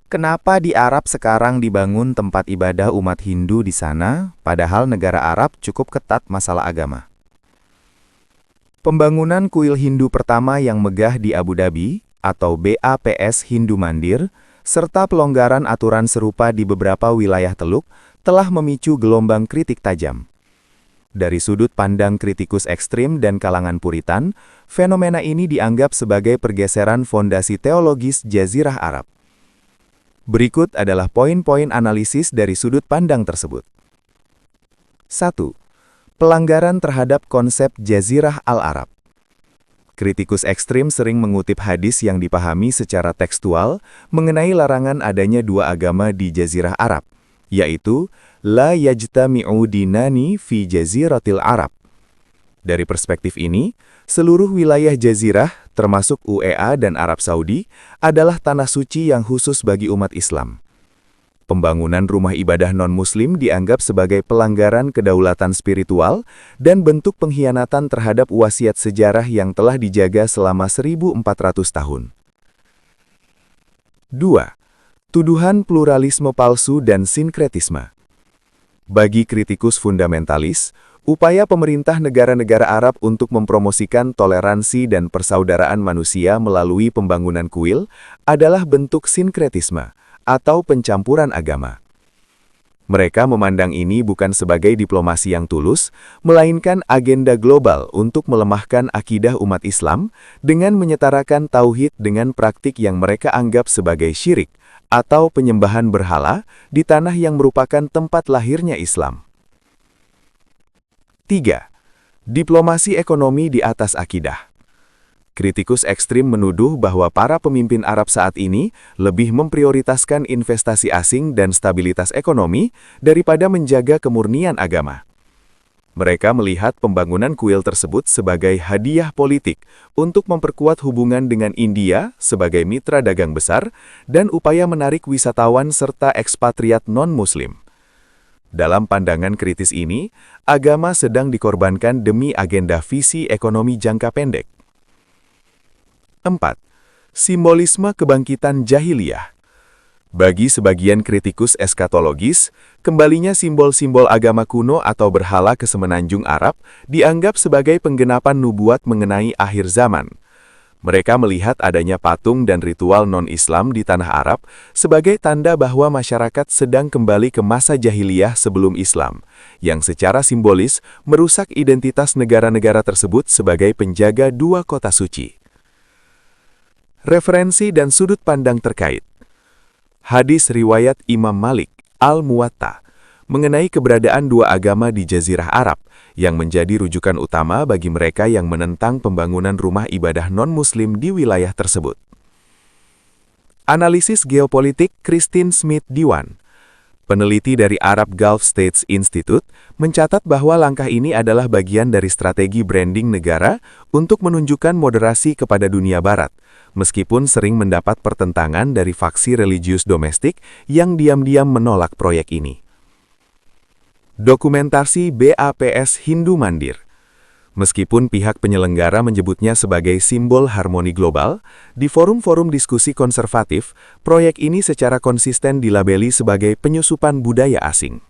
Kenapa di Arab sekarang dibangun tempat ibadah umat Hindu di sana, padahal negara Arab cukup ketat masalah agama? Pembangunan kuil Hindu pertama yang megah di Abu Dhabi, atau BAPS Hindu Mandir, serta pelonggaran aturan serupa di beberapa wilayah Teluk, telah memicu gelombang kritik tajam. Dari sudut pandang kritikus ekstrim dan kalangan Puritan, fenomena ini dianggap sebagai pergeseran fondasi teologis Jazirah Arab. Berikut adalah poin-poin analisis dari sudut pandang tersebut. 1. Pelanggaran terhadap konsep Jazirah Al-Arab. Kritikus ekstrim sering mengutip hadis yang dipahami secara tekstual mengenai larangan adanya dua agama di Jazirah Arab, yaitu La yajtami'u dinani fi jaziratil Arab. Dari perspektif ini, seluruh wilayah Jazirah, termasuk UEA dan Arab Saudi, adalah tanah suci yang khusus bagi umat Islam. Pembangunan rumah ibadah non-Muslim dianggap sebagai pelanggaran kedaulatan spiritual dan bentuk pengkhianatan terhadap wasiat sejarah yang telah dijaga selama 1400 tahun. 2. Tuduhan pluralisme palsu dan sinkretisme. Bagi kritikus fundamentalis, upaya pemerintah negara-negara Arab untuk mempromosikan toleransi dan persaudaraan manusia melalui pembangunan kuil adalah bentuk sinkretisme atau pencampuran agama. Mereka memandang ini bukan sebagai diplomasi yang tulus, melainkan agenda global untuk melemahkan akidah umat Islam dengan menyetarakan tauhid dengan praktik yang mereka anggap sebagai syirik atau penyembahan berhala di tanah yang merupakan tempat lahirnya Islam. 3. Diplomasi ekonomi di atas akidah. Kritikus ekstrim menuduh bahwa para pemimpin Arab saat ini lebih memprioritaskan investasi asing dan stabilitas ekonomi daripada menjaga kemurnian agama. Mereka melihat pembangunan kuil tersebut sebagai hadiah politik untuk memperkuat hubungan dengan India sebagai mitra dagang besar dan upaya menarik wisatawan serta ekspatriat non-Muslim. Dalam pandangan kritis ini, agama sedang dikorbankan demi agenda visi ekonomi jangka pendek. 4. Simbolisme kebangkitan jahiliyah. Bagi sebagian kritikus eskatologis, kembalinya simbol-simbol agama kuno atau berhala ke semenanjung Arab dianggap sebagai penggenapan nubuat mengenai akhir zaman. Mereka melihat adanya patung dan ritual non-Islam di tanah Arab sebagai tanda bahwa masyarakat sedang kembali ke masa jahiliyah sebelum Islam, yang secara simbolis merusak identitas negara-negara tersebut sebagai penjaga dua kota suci. Referensi dan sudut pandang terkait. Hadis riwayat Imam Malik, Al-Muwatta, mengenai keberadaan dua agama di Jazirah Arab, yang menjadi rujukan utama bagi mereka yang menentang pembangunan rumah ibadah non-Muslim di wilayah tersebut. Analisis geopolitik Christine Smith Diwan, peneliti dari Arab Gulf States Institute, mencatat bahwa langkah ini adalah bagian dari strategi branding negara untuk menunjukkan moderasi kepada dunia barat, meskipun sering mendapat pertentangan dari faksi religius domestik yang diam-diam menolak proyek ini. Dokumentasi BAPS Hindu Mandir. Meskipun pihak penyelenggara menyebutnya sebagai simbol harmoni global, di forum-forum diskusi konservatif, proyek ini secara konsisten dilabeli sebagai penyusupan budaya asing.